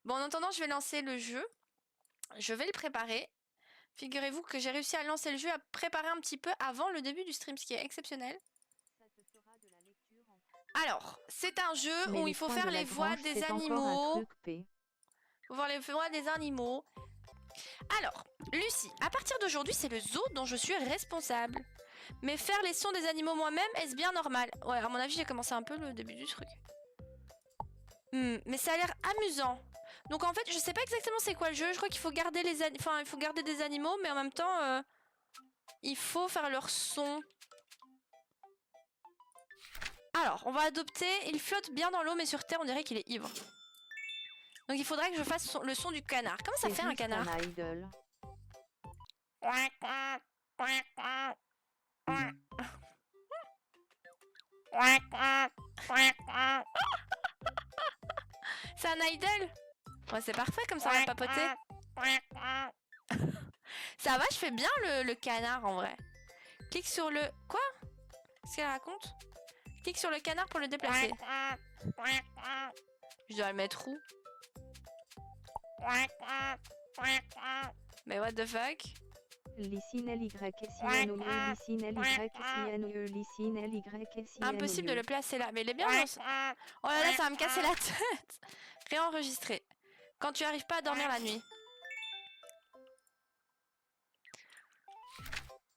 Bon, en attendant, je vais lancer le jeu. Je vais le préparer. Figurez-vous que j'ai réussi à lancer le jeu, à préparer un petit peu avant le début du stream, ce qui est exceptionnel. Alors, c'est un jeu où il faut faire les voix des animaux. Faut voir les voix des animaux. Alors, Lucie, à partir d'aujourd'hui, c'est le zoo dont je suis responsable. Mais faire les sons des animaux moi-même, est-ce bien normal? Ouais, à mon avis, j'ai commencé un peu le début du truc. Mais ça a l'air amusant. Donc en fait, je sais pas exactement c'est quoi le jeu. Je crois qu'il faut garder il faut garder des animaux, mais en même temps, il faut faire leur son. Alors, on va adopter. Il flotte bien dans l'eau, mais sur terre, on dirait qu'il est ivre. Donc il faudrait que je fasse le son du canard. Comment ça fait un canard? C'est un idol? Ouais, c'est parfait, comme ça on va papoter. Ça va, je fais bien le canard en vrai. Clique sur le... Quoi? Qu'est-ce qu'elle raconte? Clique sur le canard pour le déplacer. Je dois le mettre où? Mais what the fuck? Impossible de le placer là. Mais il est bien. Oh là là, ça va me casser la tête. Réenregistrer. Quand tu arrives pas à dormir la nuit.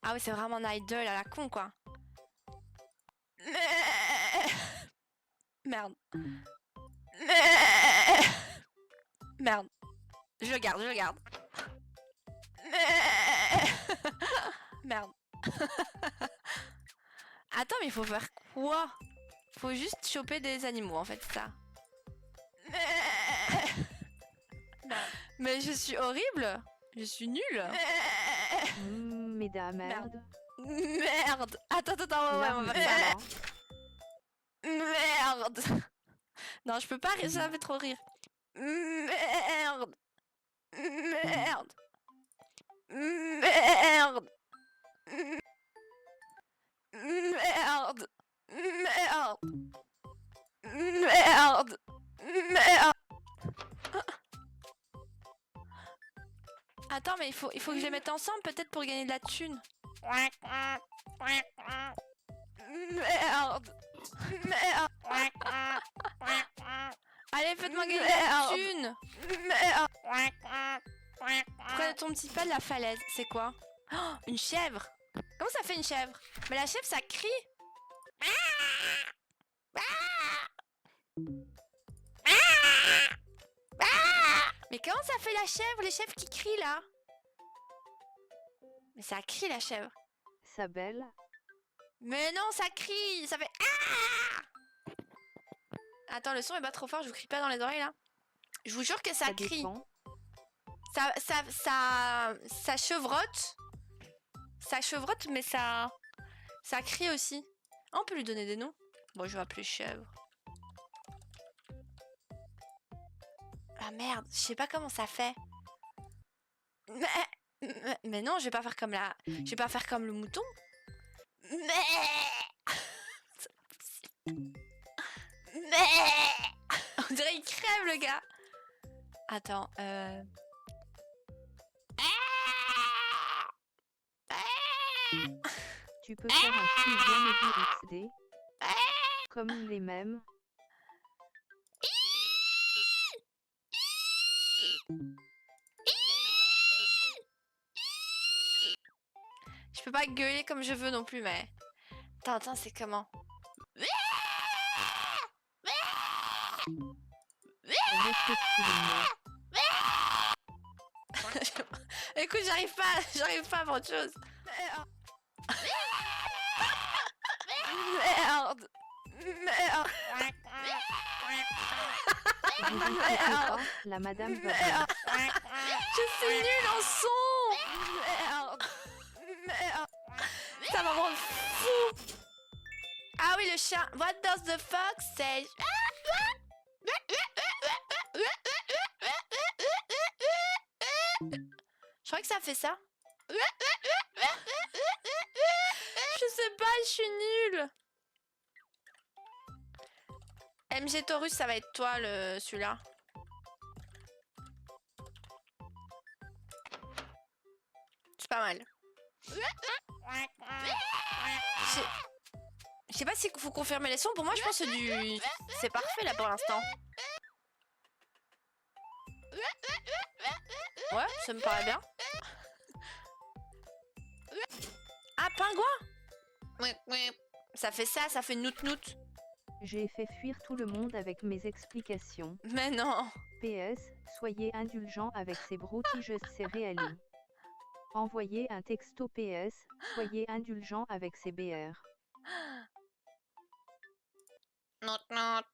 Ah oui, c'est vraiment un idol à la con, quoi. Merde. Merde. Je le garde, je le garde. Merde. Attends, mais il faut faire quoi? Faut juste choper des animaux, en fait, ça. Mais je suis horrible. Je suis nulle. Merde. Merde. Attends, ouais, on va faire ça. Merde. Non, je peux pas rire, ça fait trop rire. Merde. Merde. Merde. Merde. Merde. Merde. Merde. Attends, mais il faut que je les mette ensemble peut-être pour gagner de la thune. Merde. Merde. Allez, faites-moi gagner de la thune. Merde. Près de ton petit pas de la falaise, c'est quoi? Oh, une chèvre. Comment ça fait une chèvre? Mais la chèvre, ça crie. Mais comment ça fait la chèvre? Les chèvres qui crient là? Mais ça crie la chèvre. Ça belle. Mais non, ça crie. Ça fait... Attends, le son est pas trop fort, je vous crie pas dans les oreilles là. Je vous jure que ça crie. Ça chevrotte. Ça chevrotte, mais ça crie aussi. Ah, on peut lui donner des noms. Bon, je vais appeler chèvre. Ah merde, je sais pas comment ça fait. Mais non, je vais pas faire comme la... Je vais pas faire comme le mouton. On dirait il crève le gars. Attends, Tu peux faire un film XD comme les mêmes. Je peux pas gueuler comme je veux non plus, mais... Attends, c'est comment? Écoute, j'arrive pas à faire autre chose. Merde. Merde. Merde. La madame va Je suis nulle en son. Merde. Merde. Ça va me rendre fou. Ah oui, le chien. What does the fox say? Je crois que ça fait ça. Je sais pas, je suis nulle. MG Taurus, ça va être toi, celui-là. C'est pas mal. Je sais pas si vous confirmez les sons. Pour moi, je pense que c'est parfait là pour l'instant. Ouais, ça me paraît bien. Ah, pingouin! Ça fait ça, ça fait nout-nout. J'ai fait fuir tout le monde avec mes explications. Mais non. PS, soyez indulgents avec ces broutilles céréaliers. Envoyez un texto PS, soyez indulgents avec ces BR. Not not.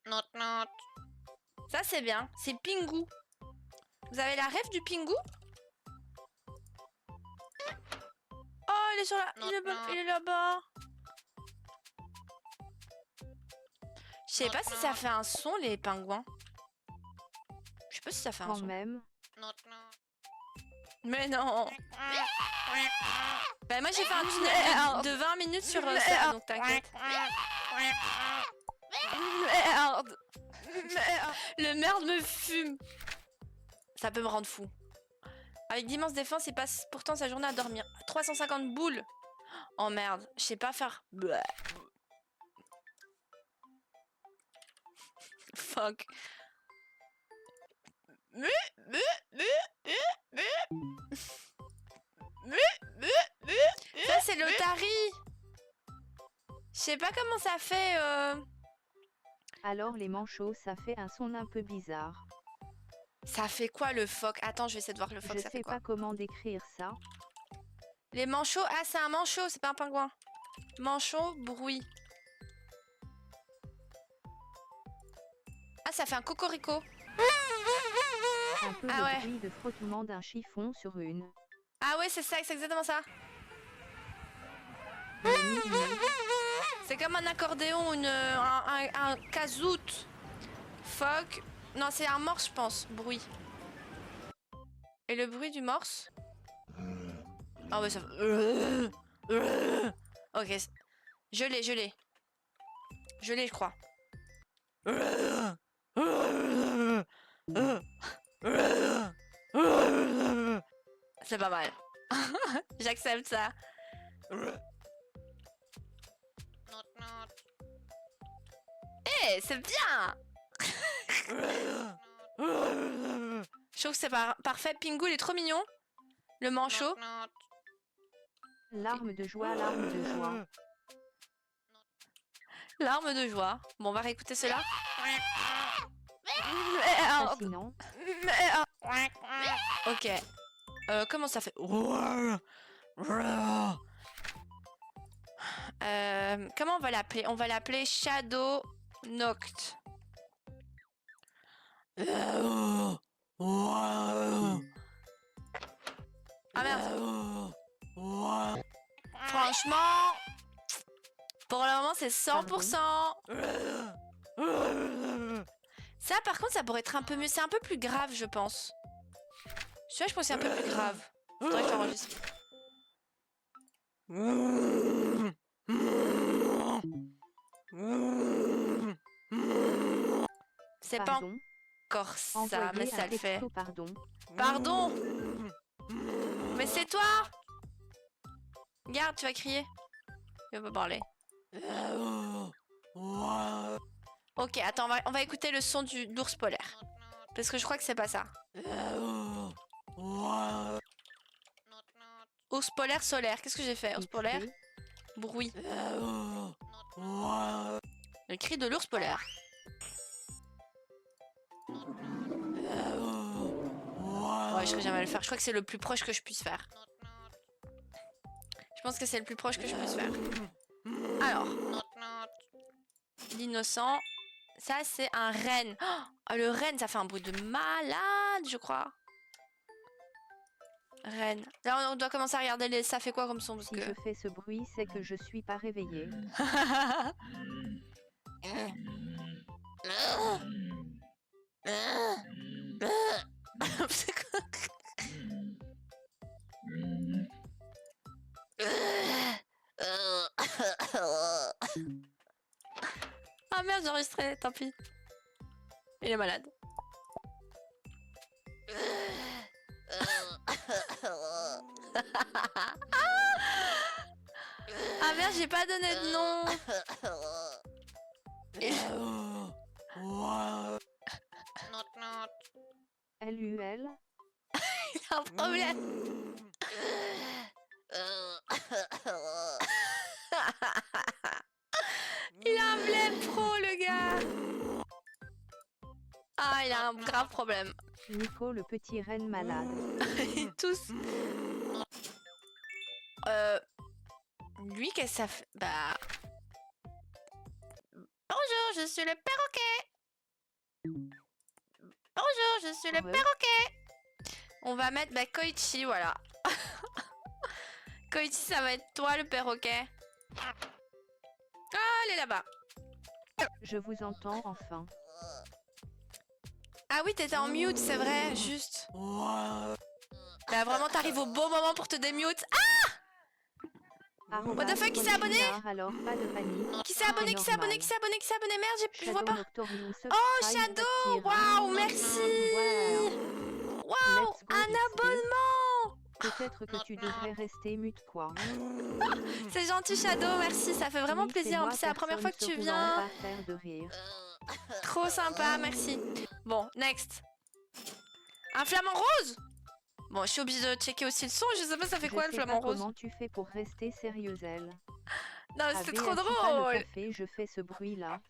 Not not. Ça c'est bien, c'est Pingu. Vous avez la rêve du Pingu? Oh, il est sur la... il est là-bas. Je sais pas si ça fait un son les pingouins. Je sais pas si ça fait un Quand son. même. Mais non. Bah moi j'ai fait un tunnel de 20 minutes sur ça, donc t'inquiète. Merde. Le merde me fume. Ça peut me rendre fou. Avec d'immenses défenses, il passe pourtant sa journée à dormir. 350 boules. Oh merde, je sais pas faire. Fuck. Ça c'est l'Otari. Je sais pas comment ça fait. Alors les manchots, ça fait un son un peu bizarre. Ça fait quoi le phoque? Attends, je vais essayer de voir le phoque. Je Ça sais fait quoi? pas comment décrire ça. Les manchots. Ah, c'est un manchot, c'est pas un pingouin. Manchot, bruit. Ah, ça fait un cocorico. Un peu Ah le ouais. bruit de frottement d'un chiffon sur une. Ah ouais, c'est ça, c'est exactement ça. C'est comme un accordéon, un kazout. Phoque. Non, c'est un morse, je pense. Bruit. Et le bruit du morse? Ah ouais, ça fait... Ok. Je l'ai, je l'ai. Je l'ai, je crois. C'est pas mal. J'accepte ça. Eh, c'est bien. Je trouve que c'est parfait. Pingu, il est trop mignon. Le manchot. Larme de joie, larme de joie. Larme de joie. Bon, on va réécouter cela. Fascinant. Ok. Comment ça fait? Comment on va l'appeler? On va l'appeler Shadow Noct. Ah merde. Franchement, pour le moment c'est 100%. Ça par contre ça pourrait être un peu mieux. C'est un peu plus grave je pense. Je pense que c'est un peu plus grave. Faudrait que j'enregistre. C'est pas encore ça, mais ça le fait. Pardon. Mais c'est toi. Regarde, tu vas crier. Tu vas pas parler. Ok, attends, on va écouter le son de l'ours polaire. Parce que je crois que c'est pas ça. Ours polaire solaire. Qu'est-ce que j'ai fait? Ours polaire. Bruit. Le cri de l'ours polaire. Ouais, je serais jamais à le faire. Je crois que c'est le plus proche que je puisse faire. Je pense que c'est le plus proche que je puisse faire. Alors. L'innocent. Ça, c'est un renne. Oh, le renne, ça fait un bruit de malade, je crois. Renne. Là, on doit commencer à regarder ça fait quoi comme son. Parce si que... je fais ce bruit, c'est que je suis pas réveillée. Ah merde, j'ai enregistré, tant pis. Il est malade. Ah merde, j'ai pas donné de nom. LUL. Il a un problème. Il a un blême pro, le gars. Ah, il a un grave problème. Nico le petit renne malade. Tous. Lui, qu'est-ce que ça fait? Bah... Bonjour, je suis le perroquet. Bonjour, je suis le perroquet. On va mettre Koichi, voilà. Koichi, ça va être toi le perroquet. Ah, elle est là-bas. Je vous entends enfin. Ah oui, t'étais en mute, c'est vrai, juste. Bah vraiment, t'arrives au bon moment pour te démute. Ah! What the fuck, qui s'est abonné? Alors, pas de panique. Qui s'est abonné, qui s'est abonné, qui s'est abonné, qui s'est abonné? Merde, je vois pas. Oh, Shadow! Waouh, merci! Waouh, un abonnement! Peut-être que tu devrais rester mute, quoi. C'est gentil, Shadow, merci, ça fait vraiment plaisir. En plus, c'est la première fois que tu viens. Trop sympa, merci. Bon, next. Un flamant rose? Bon, je suis obligée de checker aussi le son. Je sais pas, ça fait quoi le flamant rose? Comment tu fais pour rester sérieuse, elle? Non, c'est trop drôle. Je fais ce bruit-là.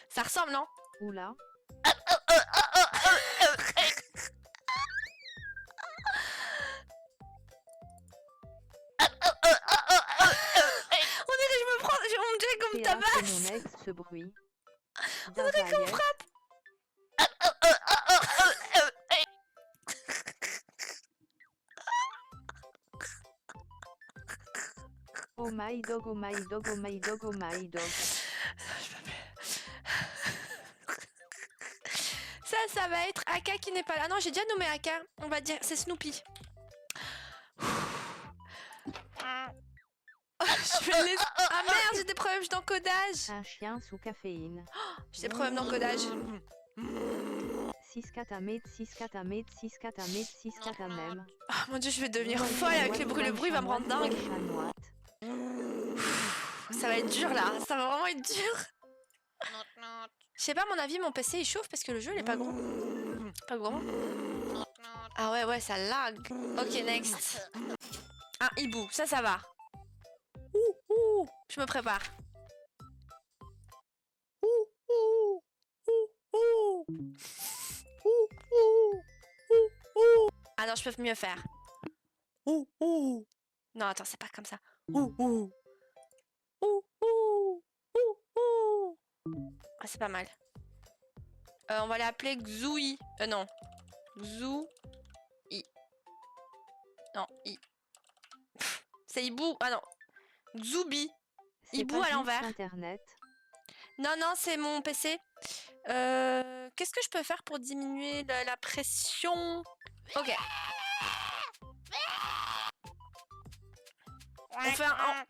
Ça ressemble, non? Oula. On dirait qu'on me tabasse. Mon ex, ce bruit. On dirait qu'on me frappe. Oh my dog, oh my dog, oh my dog, oh my dog. Ça va être Aka qui n'est pas là. Non, j'ai déjà nommé Aka. On va dire, c'est Snoopy. Je vais laisser... Ah merde, j'ai des problèmes d'encodage. Un chien sous caféine. J'ai des problèmes d'encodage. 6-4 à mètre, 6-4 à mètre, 6-4 à mètre, 6-4 à même. Oh mon dieu, je vais devenir folle avec les bruits. Le bruit va me rendre dingue. Ça va être dur là. Ça va vraiment être dur. Je sais pas, à mon avis, mon PC il chauffe parce que le jeu il est pas gros. Pas gros. Ah ouais, ça lag. Ok, next. Un hibou, ça va. Je me prépare. Ah non, je peux mieux faire. Non, attends, c'est pas comme ça. Ah, c'est pas mal. On va l'appeler Xoui. Non. Xoui. Non, I. C'est hibou. Ah non. Xoubi. Hibou à l'envers. Non, c'est mon PC. Qu'est-ce que je peux faire pour diminuer la pression? Ok.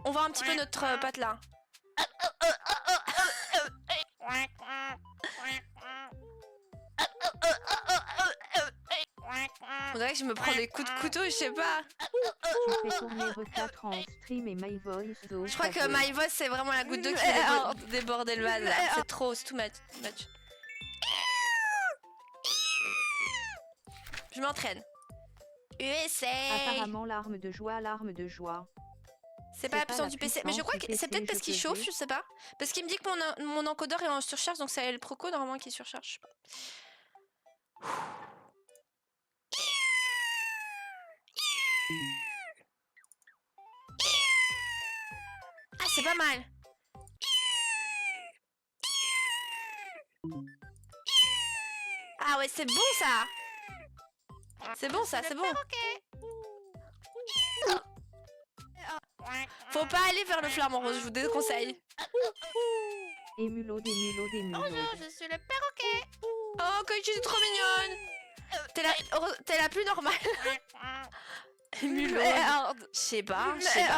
On voit un petit peu notre pote là. On dirait que je me prends des coups de couteau, je sais pas. Tu fais tourner re4 en stream et My Voice. Je crois que My Voice c'est vraiment la goutte d'eau qui fait déborder le vase. C'est trop, c'est too much. Je m'entraîne. USA. Apparemment l'arme de joie. C'est pas la puissance du PC. Mais je crois que c'est peut-être parce qu'il chauffe, je sais pas. Parce qu'il me dit que mon encodeur est en surcharge, donc c'est le Proco normalement qui surcharge, je sais pas. Ah, c'est pas mal. Ah ouais, c'est bon ça. C'est bon ça, c'est bon. Faut pas aller vers le flamant rose, je vous déconseille. Émulot. Bonjour, je suis le perroquet. Oh, Koichi, c'est trop mignonne. T'es la plus normale. Émulot. Je sais pas,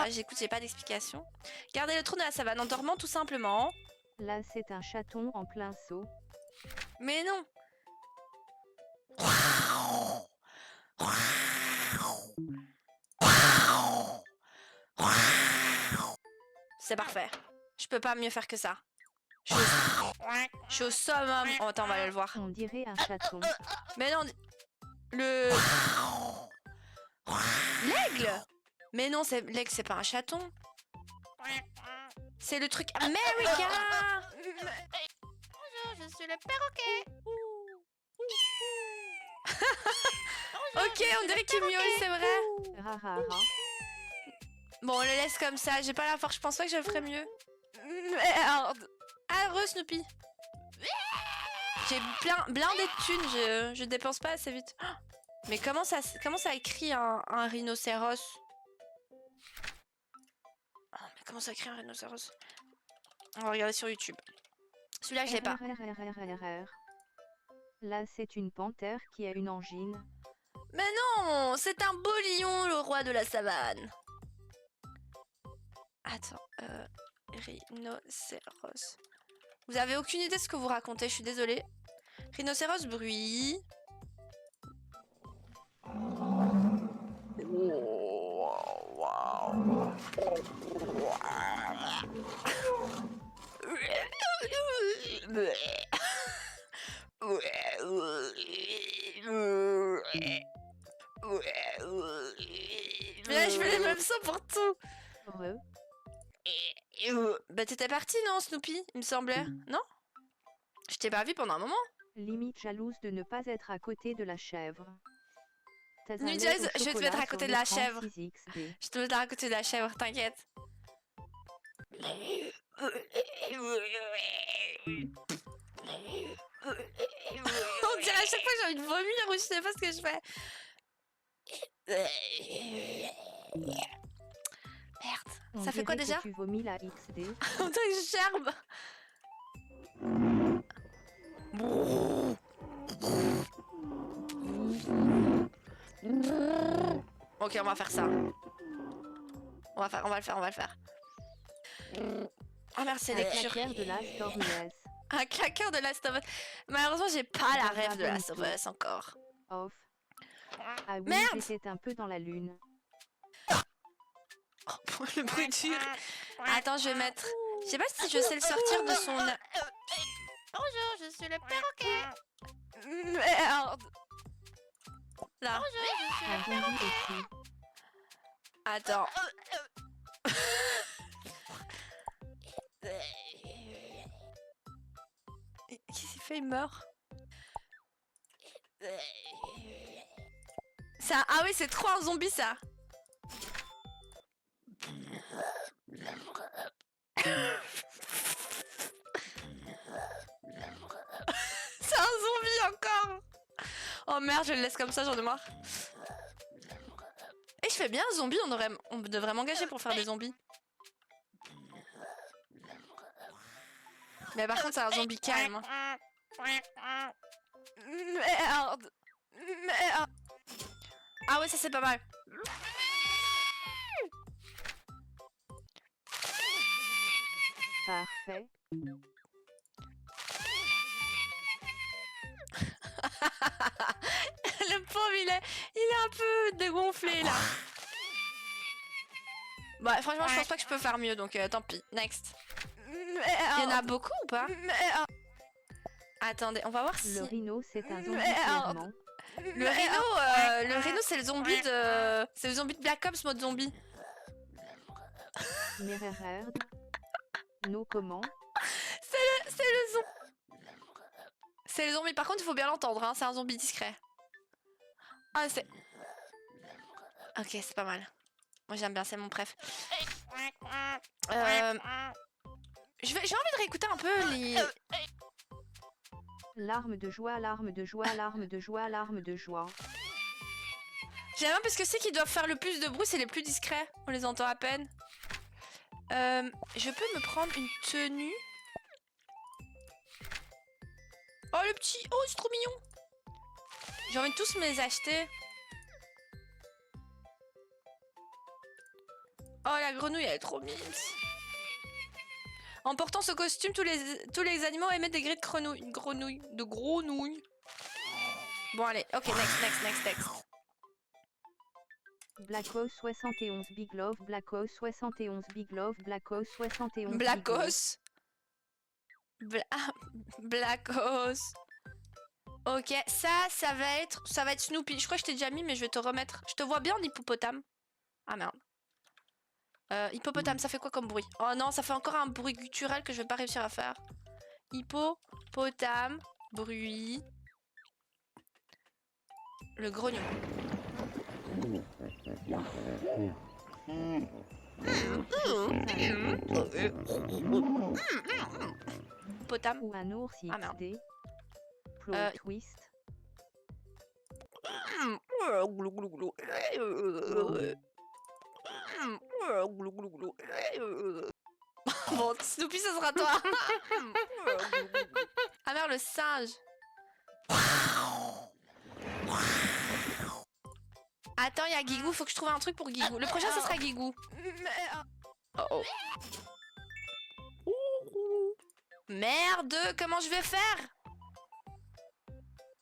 j'écoute, j'ai pas d'explication. Gardez le trône de la savane en dormant tout simplement. Là, c'est un chaton en plein saut. Mais non. C'est parfait. Je peux pas mieux faire que ça. Je suis au summum. Oh, attends, on va aller le voir. On dirait un chaton. Mais non, le... L'aigle. Mais non, l'aigle, c'est pas un chaton. C'est le truc américain. Bonjour, je suis le perroquet. Ok, on dirait qu'il miaule, c'est vrai. Rarara. Bon, on le laisse comme ça. J'ai pas la force, je pense pas que je le ferais mieux. Merde. Ah, heureux Snoopy. J'ai blindé de thunes, je dépense pas assez vite. Mais comment ça écrit un rhinocéros? Oh, mais comment ça écrit un rhinocéros? On va regarder sur YouTube. Celui-là, je l'ai pas. Là, c'est une panthère qui a une angine. Mais non, c'est un beau lion, le roi de la savane. Attends, rhinocéros. Vous avez aucune idée de ce que vous racontez, je suis désolée. Rhinocéros bruit. Là, je fais les mêmes sons pour tout. Bah t'étais parti non Snoopy, il me semblait, non? Je t'ai pas vu pendant un moment. Limite jalouse de ne pas être à côté de la chèvre. Nudez, je vais te mettre à côté de la chèvre. Je te mettrai à côté de la chèvre, t'inquiète. On dirait à chaque fois que j'ai envie de vomir ou je sais pas ce que je fais. Merde, ça fait quoi déjà? Tu vomis la XD. On dirait que je gerbe. Ok, on va faire ça. On va le faire. Ah merci lecture. Un claqueur de Last of Us. Un claqueur de Last of Us. Malheureusement, j'ai pas la rêve de Last of Us encore. Off. Ah oui, Merde. j'étais un peu dans la lune. Oh, le bruit dur. Attends, je vais mettre... Je sais pas si je sais le sortir de son... Bonjour, je suis le perroquet. Merde. Là. Bonjour, je suis Un le zombie aussi. Attends. Qu'est-ce qu'il fait? Il meurt. Ça... Ah oui, c'est trop un zombie ça. C'est un zombie encore. Oh merde, je le laisse comme ça, j'en ai marre. Et je fais bien un zombie, on devrait m'engager pour faire des zombies. Mais par contre, c'est un zombie calme. Merde. Merde. Ah ouais, ça c'est pas mal. Parfait. Le pauvre, il est un peu dégonflé là. Bah franchement, je pense pas que je peux faire mieux, donc tant pis. Next. Il y en a beaucoup ou pas? Attendez, on va voir si... Le rhino, c'est un zombie clairement. Le rhino, c'est le zombie de... C'est le zombie de Black Ops mode zombie. Merererd. No comment? C'est le zombie. C'est le zombie, par contre il faut bien l'entendre, hein. C'est un zombie discret. Ah c'est... Ok, c'est pas mal. Moi j'aime bien, c'est mon préf. J'ai envie de réécouter un peu les... Larme de joie, larme de joie, larme de joie, larme de joie. J'aime bien parce que c'est qu'ils doivent faire le plus de bruit, c'est les plus discrets. On les entend à peine. Je peux me prendre une tenue. Oh le petit... Oh c'est trop mignon. J'ai envie de tous me les acheter. Oh la grenouille elle est trop mince. En portant ce costume, tous les animaux émettent des grites de gros nouilles. Bon, allez. Ok, next. Blackos 71 Big Love, Blackos 71 Big Love, Blackos 71 Blackos. Blackos. Ok, ça va être Snoopy. Je crois que je t'ai déjà mis, mais je vais te remettre. Je te vois bien en hippopotame. Ah merde. Hippopotame, ça fait quoi comme bruit? Oh non, ça fait encore un bruit guttural que je vais pas réussir à faire. Hippopotame, bruit. Le grognon. Hippopotame. Ou un ours Ah, merde. XD. Plot twist. Bon, Snoopy, ce sera toi. Ah merde, le singe. Attends, il y a Guigou, faut que je trouve un truc pour Guigou. Le prochain, ce sera Guigou. Oh. Merde, comment je vais faire?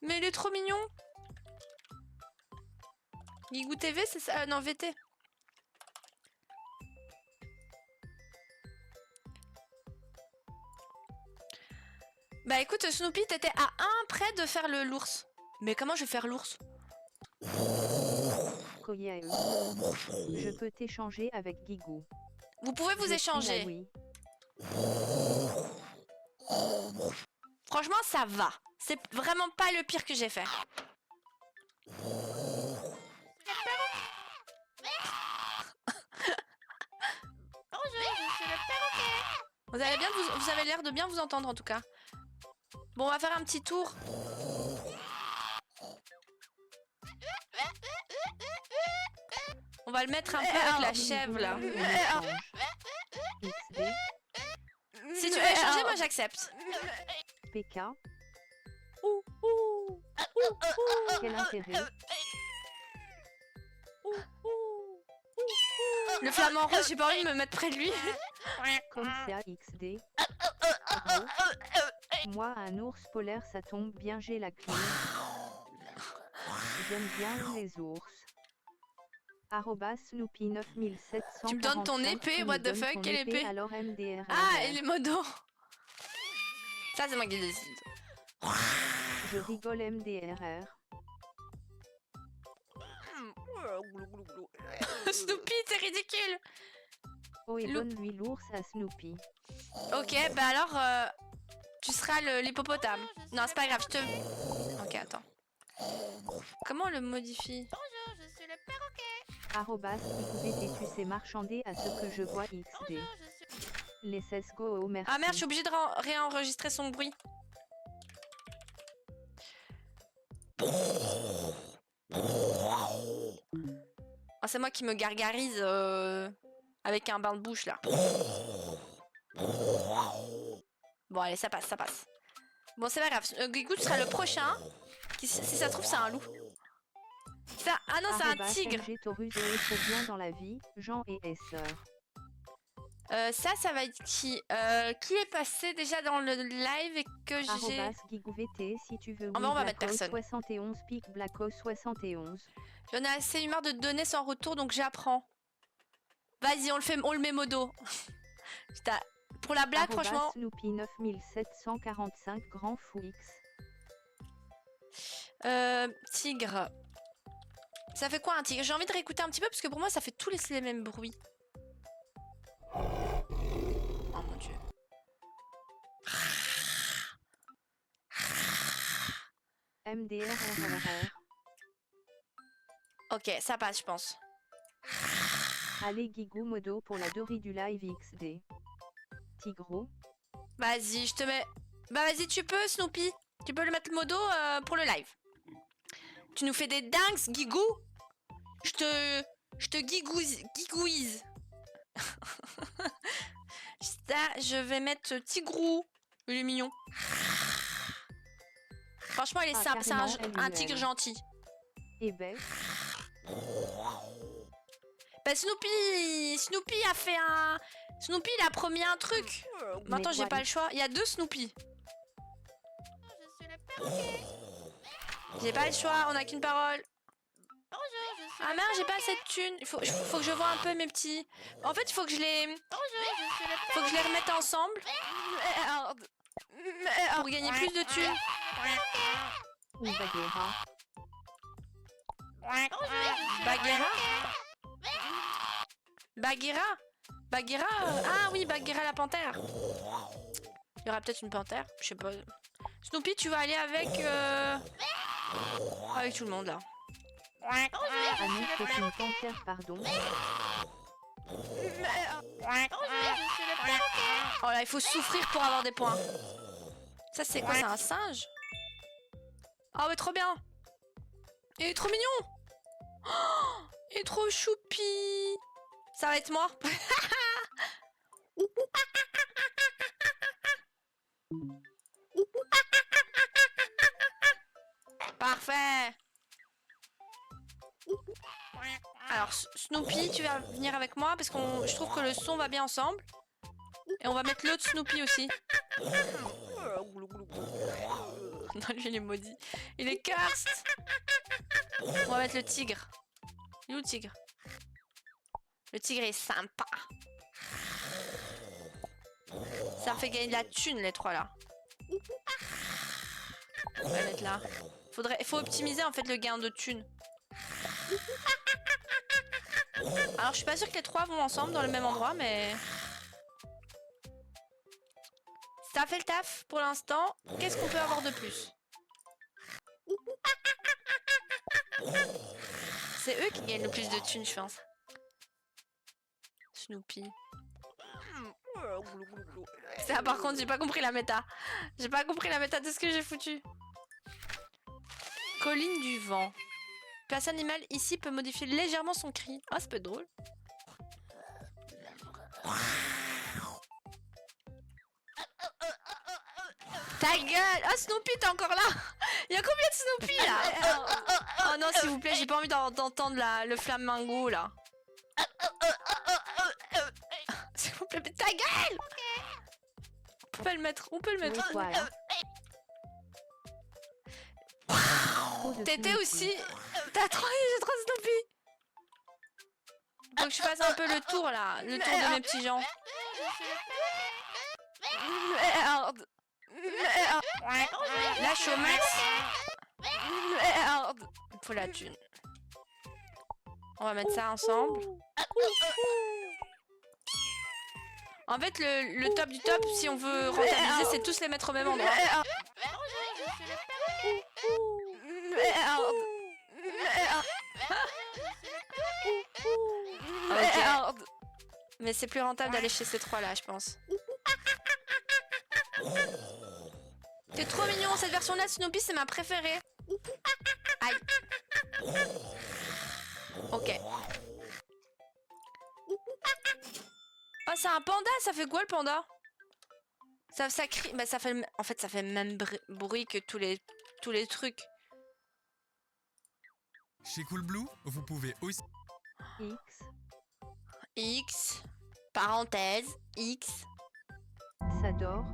Mais il est trop mignon. Guigou TV, c'est ça? Non, VT. Bah écoute, Snoopy, t'étais à un près de faire l'ours. Mais comment je vais faire l'ours? Je peux t'échanger avec Guigou. Vous pouvez vous échanger. Oui. Franchement, ça va. C'est vraiment pas le pire que j'ai fait. Bonjour, je suis le perroquet. Vous avez l'air de bien vous entendre en tout cas. Bon, on va faire un petit tour. On va le mettre un peu avec la chèvre là. Si tu veux échanger, moi j'accepte. PK. Quel intérêt? Le flamant rose, j'ai pas envie de me mettre près de lui. Comme CAXD. Moi, un ours polaire, ça tombe bien, j'ai la clé. J'aime bien les ours. Snoopy 9700. Tu me donnes ton épée, what the fuck, quelle épée? Alors MDR. Ah, et les modos. Ça, c'est moi qui décide. Je rigole MDRR. Snoopy, c'est ridicule. Oh, et donne-lui l'ours à Snoopy. Ok, bah alors, tu seras l'hippopotame. Non, c'est pas grave, je te... Ok, attends. Comment on le modifie? Bonjour, je suis le perroquet. XD, tu sais marchander à ce que je vois XD. Bonjour, je suis... Les CSGO, merci. Ah merde, je suis obligée de réenregistrer son bruit. Oh, c'est moi qui me gargarise avec un bain de bouche là. Bon allez, ça passe. Bon, c'est pas grave. Guigou sera le prochain. Si ça se trouve, c'est un loup. Ah non, c'est un tigre. Bien dans la vie, Jean et Esser. Ça va être qui? Qui est passé déjà dans le live et que j'ai... GuigouVT, si tu veux. On va mettre personne. 71 pic Blackos 71. J'en ai assez eu marre de te donner sans retour, donc j'apprends. Vas-y, on le met modo. Putain, pour la blague, franchement... Snoopy 9745 Grand Fou X. Tigre. Ça fait quoi un tigre? J'ai envie de réécouter un petit peu parce que pour moi ça fait tous les mêmes bruits. Oh mon dieu. MDRRR. Ok, ça passe je pense. Allez Guigou modo pour la Dory du live XD. Tigro. Vas-y, je te mets... Bah vas-y, tu peux Snoopy. Tu peux le mettre modo pour le live. Tu nous fais des dingues, Guigou. Je te guigouise. Ça, je vais mettre Tigrou. Il est mignon. Franchement, il est simple. C'est un tigre gentil. Et ben. Bah Snoopy a fait un... Snoopy il a promis un truc. Maintenant j'ai pas le choix. Il y a 2 Snoopy. Je suis le perroquet. J'ai pas le choix, on a qu'une parole. Bonjour, je suis Ah le merde, j'ai pas perroquet. assez de thunes. Faut que je vois un peu mes petits. En fait, il faut que je les... Bonjour, je suis le Faut que je les remette ensemble. Merde. Pour gagner plus de thunes. Ou Bagheera. Bonjour, je suis le Bagheera Bagheera Bagheera Ah oui, Bagheera la panthère. Il y aura peut-être une panthère, je sais pas. Snoopy, tu vas aller avec... Avec tout le monde là. Ah non, c'est une panthère, pardon. Oh là, il faut souffrir pour avoir des points. Ça c'est quoi? C'est un singe? Ah ouais, trop bien. Il est trop mignon. Oh, il est trop choupi. Ça va être moi. Parfait. Alors Snoopy, tu vas venir avec moi parce que je trouve que le son va bien ensemble. Et on va mettre l'autre Snoopy aussi. Non, lui il est maudit. Il est cursed. On va mettre le tigre. Il est où le tigre? Le tigre est sympa. Ça me fait gagner de la thune les 3 là. On va mettre là. Faut optimiser en fait le gain de thunes. Alors je suis pas sûre que les 3 vont ensemble dans le même endroit, mais... Ça fait le taf pour l'instant. Qu'est-ce qu'on peut avoir de plus? C'est eux qui gagnent le plus de thunes, je pense. Snoopy. Ça par contre, j'ai pas compris la méta. J'ai pas compris la méta de ce que j'ai foutu. Colline du vent. Place animal ici peut modifier légèrement son cri. Ah, ça peut être drôle. Ta gueule! Ah, Snoopy, t'es encore là! Il y a combien de Snoopy là? Oh non, s'il vous plaît, j'ai pas envie d'entendre le flamingo là. S'il vous plaît, mais ta gueule! On peut le mettre, on peut le mettre. Oui, voilà. T'étais aussi... J'ai trop Snoopy! Faut que je fasse un peu le tour là, le tour de mes petits gens. Merde! Merde! Là, je suis au max. Merde! Il faut la thune. On va mettre ça ensemble. En fait, le top du top, si on veut rentabiliser, c'est tous les mettre au même endroit. Merde! Merde! Mais c'est plus rentable d'aller chez ces 3 là, je pense. T'es trop mignon, cette version là de Snoopy c'est ma préférée. Aïe. Ok. Oh, c'est un panda, ça fait quoi le panda? Ça crie, bah ça fait, en fait ça fait le même bruit que tous les trucs. Chez Coolblue, vous pouvez aussi... X. Parenthèse, X. Ça dort.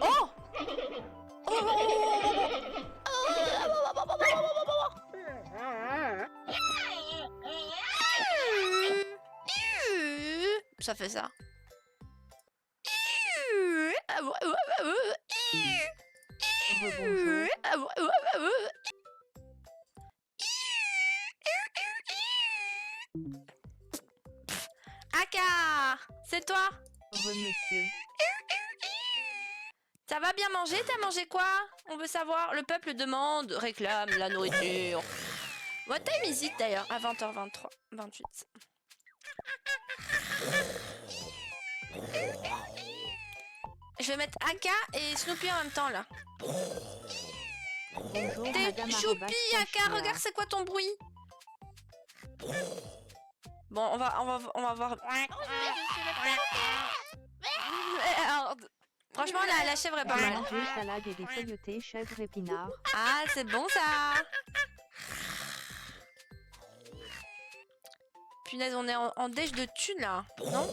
Oh! Ça fait ça. Rebonjour. Aka, c'est toi? Monsieur. Ça va bien manger? T'as mangé quoi? On veut savoir. Le peuple demande, réclame la nourriture. What time is it d'ailleurs? À 20h23, 28. Je vais mettre Aka et Snoopy en même temps là. Bonjour, T'es madame choupi, arobase Aka, Tachia. regarde c'est quoi ton bruit? Bon, on va voir. Merde. Franchement, la chèvre est pas J'ai mal. mangé salade et des feuilletés chèvre épinard. Ah, c'est bon ça. Punaise, on est en déj de thunes là, non?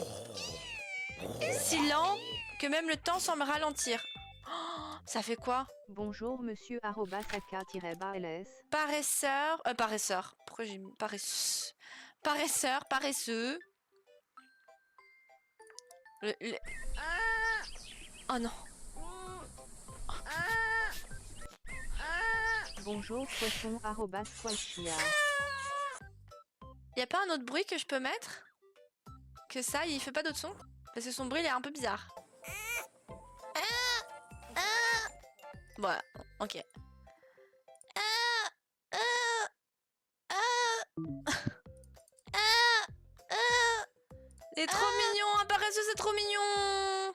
Si lent que même le temps semble ralentir. Oh, ça fait quoi? Bonjour monsieur @aka-ls. Paresseur. Paresseur. Pourquoi j'ai mis paresseux? Paresseur, paresseux. Oh non. Bonjour poisson @qualchia. Y a pas un autre bruit que je peux mettre? Que ça, il fait pas d'autre son? Parce que son bruit il est un peu bizarre. Voilà, ok. Il est trop mignon, un paresseux c'est trop mignon.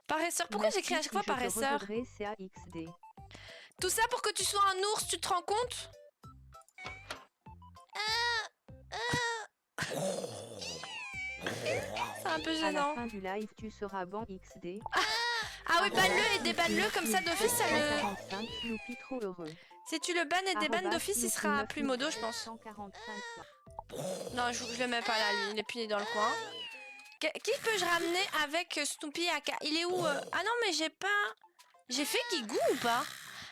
Paresseur, pourquoi j'écris à chaque fois paresseur? CAXD. Tout ça pour que tu sois un ours, tu te rends compte? C'est un peu À la gênant. fin du live, tu seras ban XD. Ah oui, banne-le et débanne-le, comme ça d'office ça le... 145, Snoopy trop heureux. Si tu le bannes et débannes d'office, il sera plus modo, je pense. 145. Non, je le mets pas là, lui, il est puni dans le coin. Qui peux-je ramener avec Snoopy AK? Il est où Ah non, mais j'ai pas... J'ai fait Guigou ou pas?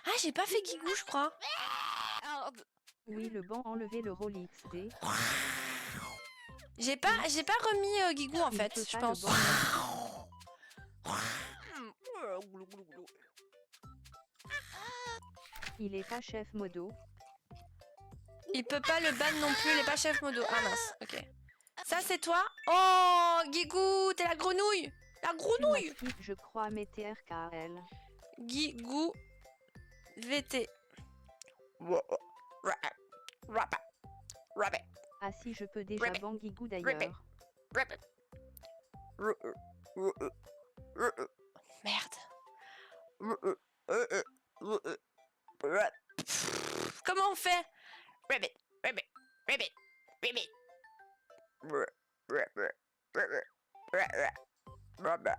Ah, j'ai pas fait Guigou, je crois. Oui, le banc enlevé le rôle XD. J'ai pas remis Guigou en Il fait, peut je pas pense. le ban. Il est pas chef modo. Il peut pas le ban non plus, il est pas chef modo. Ah mince, ok. Ça c'est toi? Oh, Guigou, t'es la grenouille! La grenouille! Je crois MTRKL. Guigou VT. Rabbit. Ah si, je peux déjà Rabbit. ban Guigou d'ailleurs. Merde. Comment on fait? Rabbit, rabbit, rabbit, rabbit.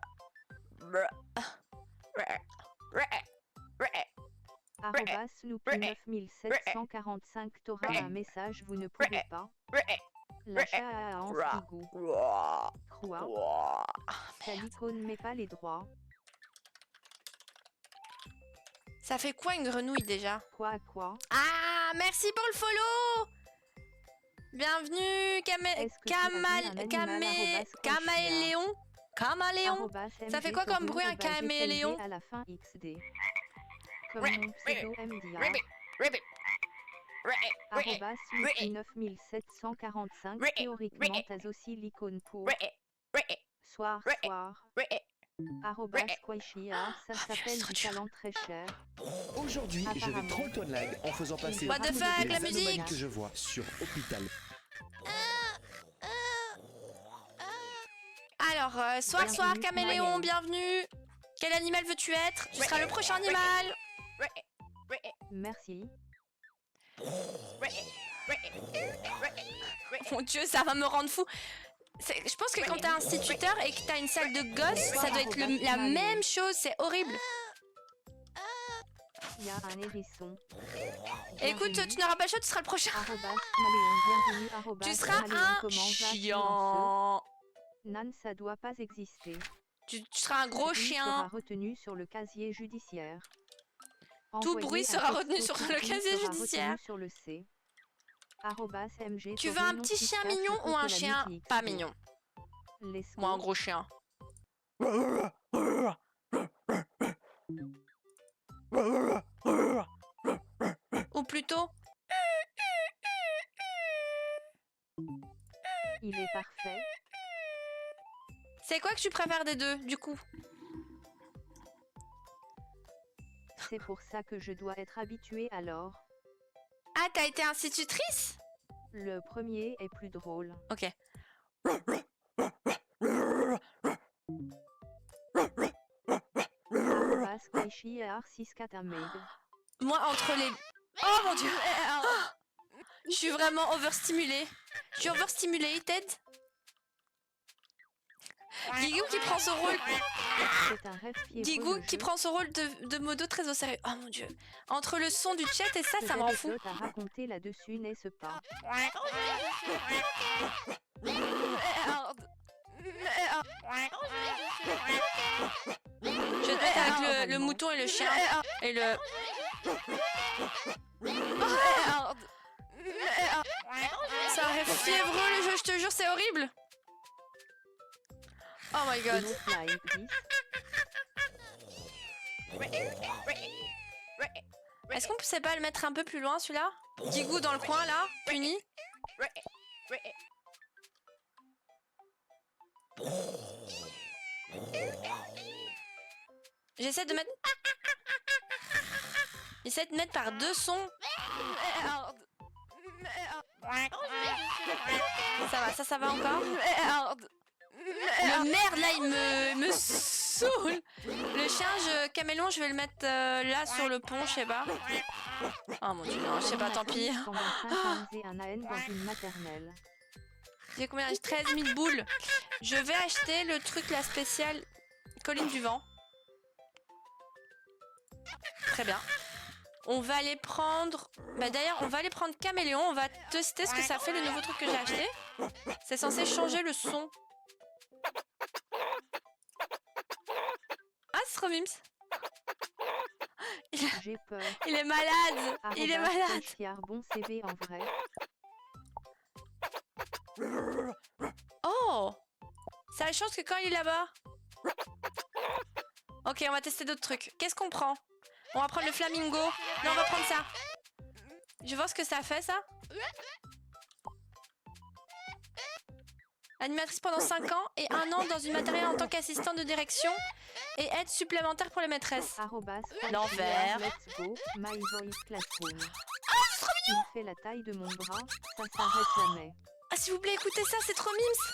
Arrobas Snoopy 9745 t'auras un message, vous ne pouvez pas. L'achat à Anse Guigou. Croix. Ta l'icône met pas les droits. Ça fait quoi une grenouille déjà? Quoi? Ah, merci pour le follow. Bienvenue, Est-ce que tu as vu un animal Caméléon. Caméléon. Arrobas Ça fait quoi MG comme bruit un Togo, arrobas caméléon? GTLD à la fin XD. Comme mon pseudo MDA. Arrobas Snoopy 9745 théoriquement t'as aussi l'icône pour soir. Arrobas Quaishia, ça s'appelle du talent très cher. Aujourd'hui, je vais Apparemment. troll ton lag en faisant passer What the fuck, les la anomalies musique que je vois sur Hôpital. Alors, soir, Bienvenue, caméléon, Marianne. bienvenue. Quel animal veux-tu être? Tu seras le prochain animal. Merci. Mon Dieu, ça va me rendre fou. Je pense que quand t'es instituteur et que t'as une salle de gosses, ça doit être la même chose, c'est horrible. Il y a un hérisson. Écoute, tu n'auras pas le choix, tu seras le prochain. Arrobas Maléon, bienvenue. Arrobas Tu seras Maléon, un comment vas-tu, chiant. Nan, ça doit pas exister. Tu seras un gros Bruit sera chien. retenu sur le casier judiciaire. Tout Envoyer bruit un sera texto, retenu sur tout le bruit casier sera judiciaire. retenu sur le C. Arrobas MG Tu veux Torino, un petit chien Pisca, mignon Choco, ou un Colamy, chien TXT. pas mignon? Let's Moi, un go. gros chien. Ou plutôt, Il est parfait. c'est quoi que tu préfères des deux, du coup? C'est pour ça que je dois être habituée alors. Ah, t'as été institutrice? Le premier est plus drôle. Ok. Arrobas Quaichi R64 Amaid. Moi, entre les... Oh mon Dieu. Je suis vraiment overstimulée. Je suis overstimulated. Guigou qui prend son rôle. C'est un rêve fiévreux, Guigou le qui jeu. prend son rôle de modo très au sérieux. Oh mon dieu. Entre le son du chat et ça, Ce ça me rend fou. anecdote à raconter là-dessus n'est-ce pas. Bonjour, je suis le Merde. Merde. Bonjour, je suis le Je vais te mettre avec le mouton et le chien. Et le... Merde. Merde. C'est un rêve fiévreux le jeu, je te jure, c'est horrible. Oh my god. Hello Fly 10. Est-ce qu'on ne sait pas le mettre un peu plus loin celui-là? Guigou dans le coin là, puni. J'essaie de mettre... J'essaie de mettre par deux sons. Merde. Merde. Ça va encore. Merde. Le merde là, il me saoule. Le chien, caméléon, je vais le mettre là sur le pont, je sais pas. Oh mon dieu, non, je sais pas, tant pis. 125 et un AN dans une maternelle. J'ai combien? 13 000 boules. Je vais acheter le truc, la spéciale colline du vent. Très bien. On va aller prendre... Bah d'ailleurs, on va aller prendre caméléon. On va tester ce que ça fait, le nouveau truc que j'ai acheté. C'est censé changer le son. Ah, c'est trop mimes. J'ai peur. Il est malade. Il est malade. Chiard, bon CV en vrai. Oh, ça a la chance que quand il est là-bas. Ok, on va tester d'autres trucs. Qu'est-ce qu'on prend? On va prendre le flamingo. Non, on va prendre ça. Je vois ce que ça fait, ça. Animatrice pendant 5 ans et 1 an dans une matérielle en tant qu'assistante de direction et aide supplémentaire pour les maîtresses. Arrobas, L'enfer. Let's go, my voice classroom. Il fait la taille de mon bras, ça s'arrête jamais. Ah, s'il vous plaît, écoutez ça, c'est trop mimes.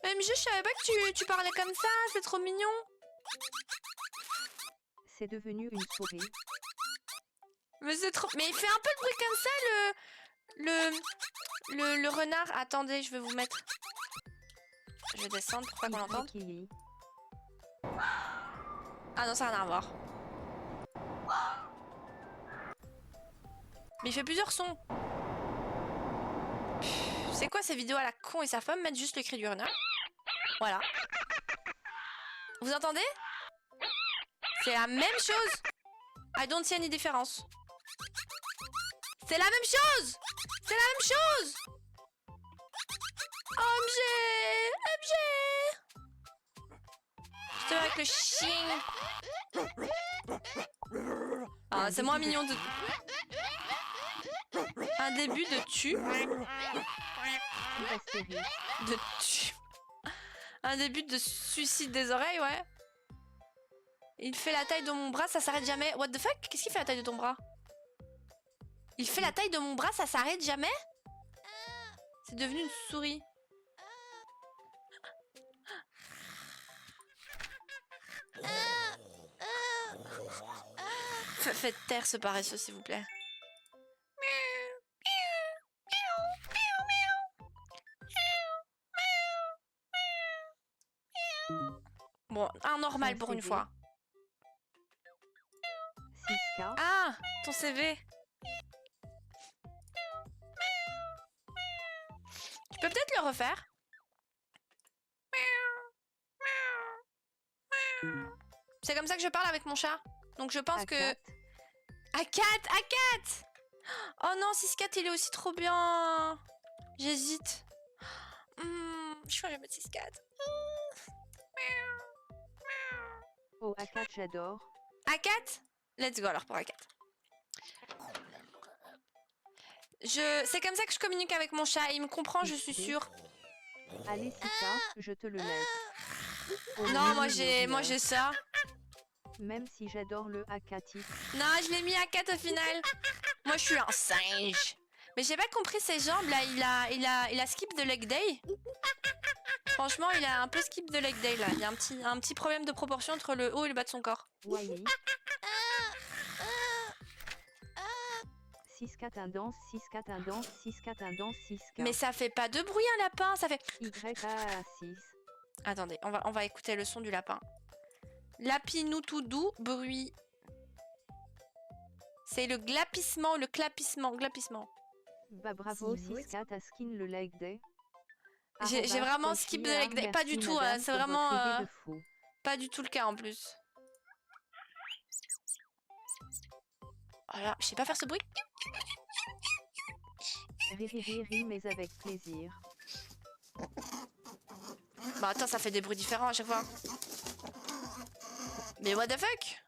MG, je savais pas que tu parlais comme ça, c'est trop mignon. C'est devenu une souris. Mais c'est trop... Mais il fait un peu de bruit comme ça, le renard. Attendez, je vais vous mettre... Je vais descendre pour pas qu'on l'entende. Ah non, ça n'a rien à voir. Mais il fait plusieurs sons. C'est quoi ces vidéos à la con? Ils savent pas me mettre juste le cri du renard. Voilà. Vous entendez? C'est la même chose. I don't see any différence. C'est la même chose. C'est la même chose. OMG. Je te vois avec le chien. Ah, c'est moins mignon de... Un début de tu. De tu. Un début de suicide des oreilles, ouais. Il fait la taille de mon bras, ça s'arrête jamais. What the fuck? Qu'est-ce qu'il fait la taille de ton bras? Il fait la taille de mon bras, ça s'arrête jamais? C'est devenu une souris. Faites taire ce paresseux, s'il vous plaît. Bon, un normal pour une fois. 6K. Ah, ton CV. Tu peux peut-être le refaire. C'est comme ça que je parle avec mon chat. Donc je pense que... A4. Oh non, 6-4, il est aussi trop bien. J'hésite. Je crois que je vais mettre 6-4. Oh, A4, j'adore. A4? Let's go alors pour A4. C'est comme ça que je communique avec mon chat. Il me comprend, je suis sûre. Allez, Sika, je te le laisse. Oh, Non, moi j'ai ça. Même si j'adore le A4. Non, je l'ai mis à 4 au final. Moi, je suis un singe. Mais j'ai pas compris ses jambes là. Il a skip de leg day. Franchement, il a un peu skip de leg day là. Il y a un petit problème de proportion entre le haut et le bas de son corps. Oui. 6-4 un danse, 6-4 un danse, 6-4 un danse, 6-4. Mais ça fait pas de bruit un lapin, ça fait... YA6. Attendez, on va écouter le son du lapin. Lapinou tout doux, bruit. C'est le glapissement, le clapissement, glapissement. Bah bravo 6-4 à skin le like day. J'ai vraiment skip de leg day. Pas du tout, c'est vraiment pas du tout le cas en plus. Voilà, je sais pas faire ce bruit. Riri mais avec plaisir. Bah attends, ça fait des bruits différents à chaque fois. Mais what the fuck?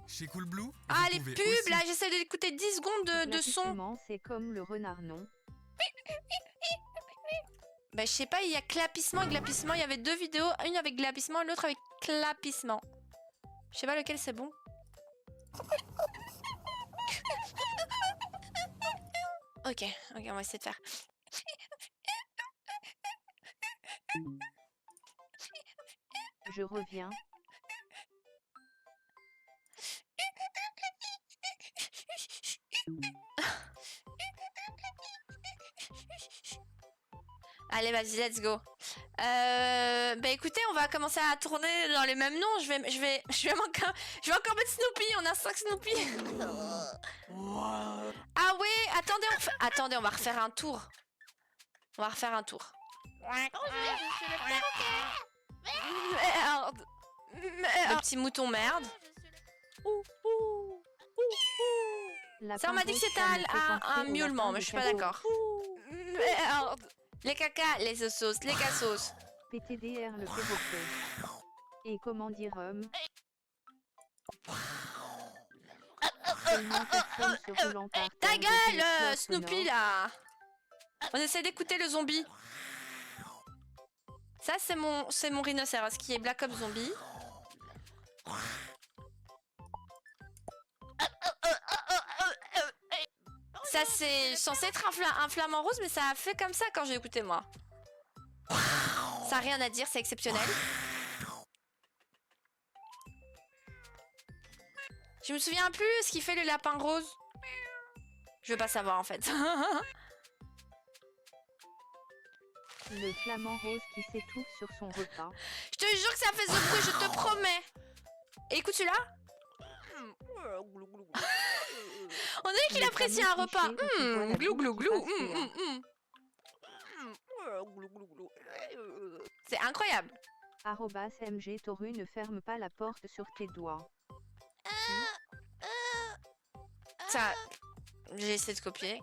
Chez Cool Blue, Ah vous les pouvez pubs aussi- là, j'essaie d'écouter 10 secondes de son. C'est comme le renard non. Bah je sais pas, il y a clapissement et glapissement. Il y avait deux vidéos, une avec glapissement et l'autre avec clapissement. Je sais pas lequel c'est bon. Ok, on va essayer de faire. Je reviens. Allez, vas-y, let's go. Bah écoutez, on va commencer à tourner dans les mêmes noms. Je vais encore mettre Snoopy. On a 5 Snoopy. Ah ouais, attendez, on va refaire un tour. On va refaire un tour. Merde. Le petit mouton merde. Ça, on m'a dit que c'était un miaulement, mais je suis pas d'accord. Merde. Les cacas, les ossos, les cassos. PTDR le perroquet. Et comment dire Ta gueule, Snoopy là. On essaie d'écouter le zombie. Ça c'est mon rhinocéros qui est Black Ops Zombie. Ça c'est censé être un flamant rose, mais ça a fait comme ça quand j'ai écouté moi. Ça a rien à dire, c'est exceptionnel. Je me souviens plus ce qu'il fait le lapin rose. Je veux pas savoir en fait. Le flamant rose qui s'étouffe sur son repas. Je te jure que ça fait ce bruit, je te promets. Et écoute celui-là. On dirait qu'il apprécie un repas. Glou glou glou. C'est incroyable. @MG Toru ne ferme pas la porte sur tes doigts. Ça, j'ai essayé de copier.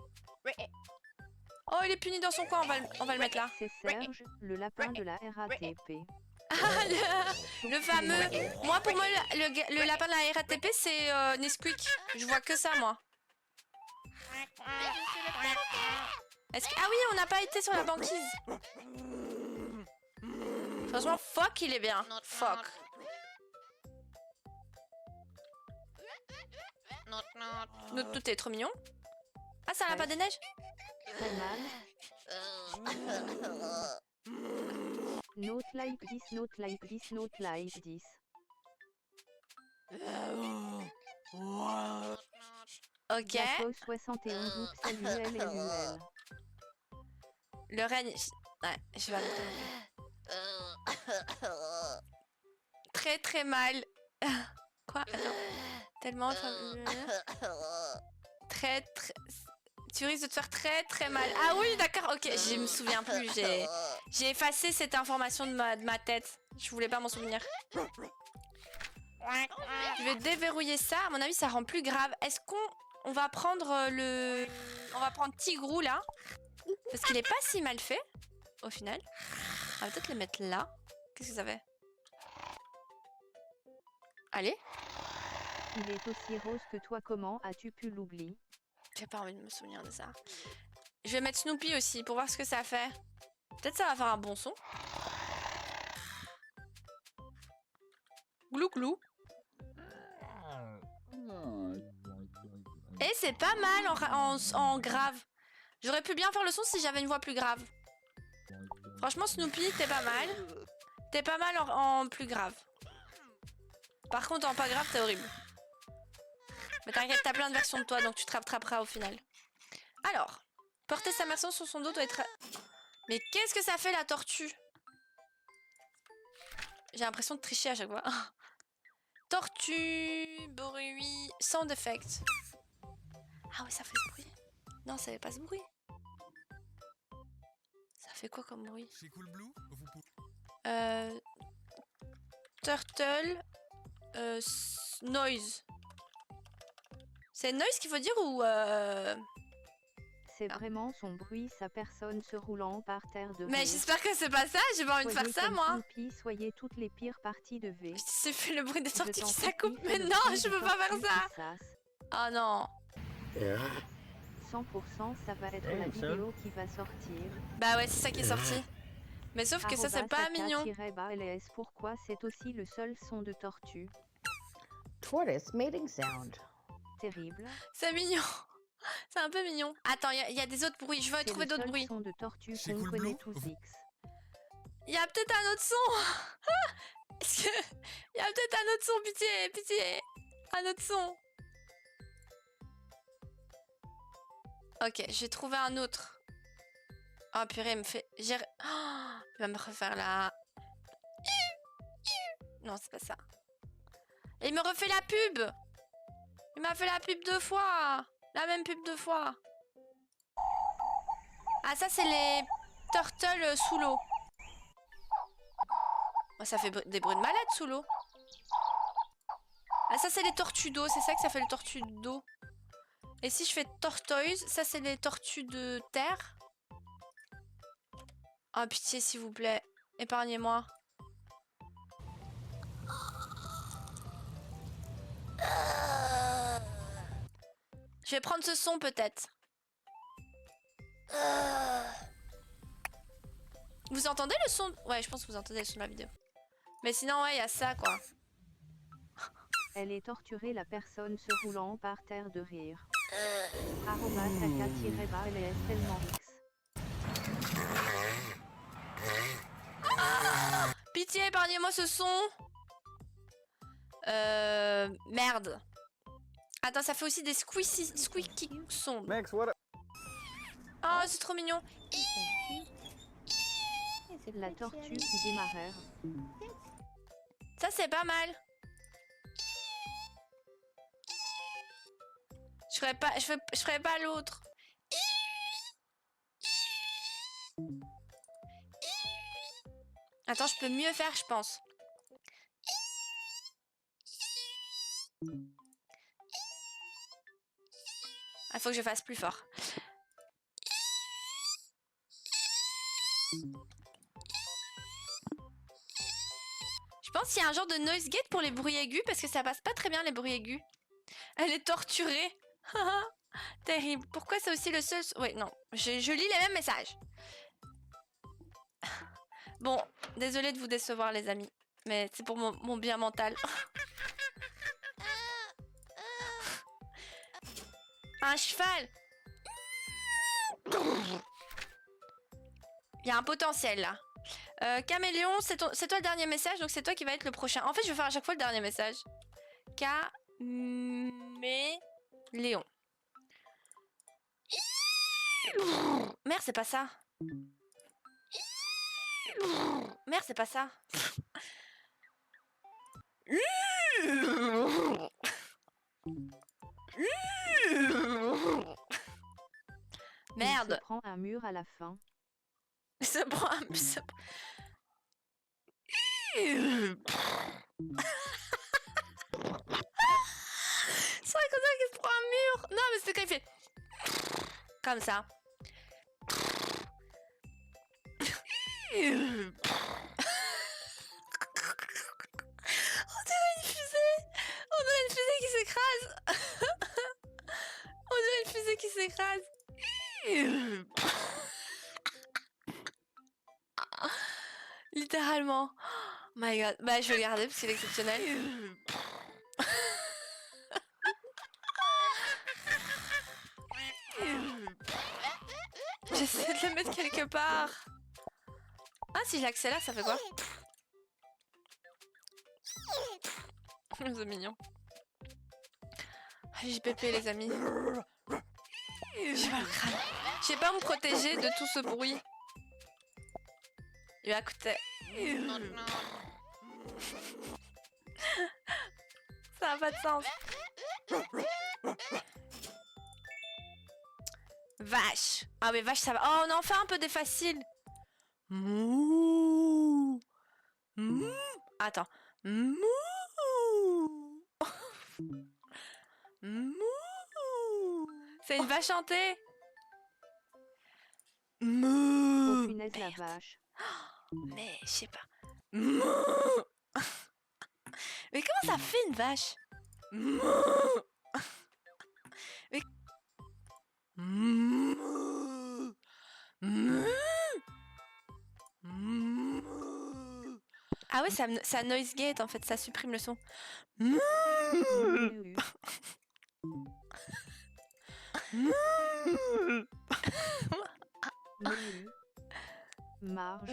Oh, il est puni dans son coin, on va le mettre là. C'est Serge, le lapin de la RATP. Ah, le fameux. Moi, pour moi, le lapin de la RATP, c'est Nesquik. Je vois que ça, moi. Ah oui, on n'a pas été sur la banquise. Franchement, fuck, il est bien. Fuck. Tout est trop mignon. Ah, ça n'a pas des neiges? Très mal. Note like this, note like this, note like this. Ok. Jaco 71 oups, salut LLUL. Le règne. Ouais, je vais très très mal. Quoi? Attends. Tellement. Très. Tu risques de te faire très très mal. Ah oui, d'accord, ok, je me souviens plus. J'ai effacé cette information de ma tête. Je voulais pas m'en souvenir. Je vais déverrouiller ça. À mon avis, ça rend plus grave. Est-ce qu'on va prendre on va prendre Tigrou là? Parce qu'il est pas si mal fait, au final. On va peut-être le mettre là. Qu'est-ce que ça fait? Allez. Il est aussi rose que toi, comment as-tu pu l'oublier? J'ai pas envie de me souvenir de ça. Je vais mettre Snoopy aussi pour voir ce que ça fait. Peut-être ça va faire un bon son. Glou glou. Et c'est pas mal en grave. J'aurais pu bien faire le son si j'avais une voix plus grave. Franchement, Snoopy, t'es pas mal. T'es pas mal en plus grave. Par contre, en pas grave, t'es horrible. Mais t'inquiète, t'as plein de versions de toi, donc tu te rattraperas au final. Alors, porter sa maçon sur son dos doit être... Mais qu'est-ce que ça fait la tortue? J'ai l'impression de tricher à chaque fois. Tortue, bruit, sound effect. Ah ouais, ça fait ce bruit. Non, ça fait pas ce bruit. Ça fait quoi comme bruit? Chez Cool Blue, vous pouvez... Turtle, noise. C'est noise qu'il faut dire ou C'est vraiment son bruit, sa personne se roulant par terre de Mais rire. j'espère que c'est pas ça, j'ai pas envie de faire Soyez ça comme moi. Snoopy, soyez toutes les pires parties de V. C'est fait le bruit des Je tortues t'en qui supplie, s'accouplent. fais Mais le non, bruit je des peux pas faire tortues ça. qui sassent. Oh non. 100% ça va être la vidéo qui va sortir. Bah ouais, c'est ça qui est sorti. Mais sauf que ça c'est pas mignon. @aka-LS, pourquoi c'est aussi le seul son de tortue. Tortoise mating sound. Terrible. C'est mignon. C'est un peu mignon. Attends, il y a des autres bruits. Je veux trouver d'autres bruits. C'est le seul son de tortue Chez qu'on Cool connaît Blue, tous vous- X. Il y a peut-être un autre son. Est-ce que... Il y a peut-être un autre son, pitié, pitié. Un autre son. Ok, j'ai trouvé un autre. Oh purée, il me fait... Oh, il va me refaire la... Non, c'est pas ça. Et il me refait la pub. Il m'a fait la pub 2 fois. La même pub 2 fois. Ah, ça, c'est les turtles sous l'eau. Oh, ça fait des bruits de malade sous l'eau. Ah, ça, c'est les tortues d'eau. C'est ça que ça fait le tortue d'eau. Et si je fais tortoise, ça, c'est les tortues de terre. Oh, pitié, s'il vous plaît. Épargnez-moi. Je vais prendre ce son, peut-être. Vous entendez le son? Ouais, je pense que vous entendez le son de la vidéo. Mais sinon, ouais, il y a ça, quoi. Elle est torturée, la personne se roulant par terre de rire. @aka-LS tellement X. Pitié, épargnez-moi ce son. Merde. Attends, ça fait aussi des squeaky sons. Max, what up? Oh, c'est trop mignon. La tortue qui démarre. Ça, c'est pas mal. Je ferai pas l'autre. Attends, je peux mieux faire, je pense. Il faut que je fasse plus fort. Je pense qu'il y a un genre de noise gate pour les bruits aigus parce que ça passe pas très bien les bruits aigus. Elle est torturée. Terrible. Pourquoi c'est aussi le seul... Ouais, non. Je lis les mêmes messages. Bon, désolée de vous décevoir les amis. Mais c'est pour mon bien mental. Un cheval. Il y a un potentiel là. Caméléon, c'est toi le dernier message, donc c'est toi qui va être le prochain. En fait, je vais faire à chaque fois le dernier message. Caméléon. Merde, c'est pas ça. Merde, c'est pas ça. Merde. Il se prend un mur à la fin. Ça prend un... ça- C'est vrai qu'on dirait qu'il se prend un mur. Non, mais c'est quand il fait... Comme ça. On dirait une fusée. On dirait une fusée qui s'écrase. On dirait une fusée qui s'écrase. Littéralement. Oh my god. Bah, je vais le garder parce qu'il est exceptionnel. J'essaie de le mettre quelque part. Ah, si je l'accélère, ça fait quoi? C'est mignon. JPP les amis. J'ai mal au crâne. Je sais pas me protéger de tout ce bruit. Il va coûter. Non, non. Ça a pas de sens. Vache. Ah mais vache ça va. Oh on en fait un peu des faciles. Mouh. Mouh. Attends. Mouh. Mouh. C'est une vache hantée. Oh Mouh. punaise la Merde. vache. Mais je sais pas. Mouh. Mais comment ça fait une vache? Mouh. Mais... Mouh. Mouh. Mouh. Ah ouais, ça noise gate en fait, ça supprime le son. Mouh. Mu. Mouh. Mu. Marge.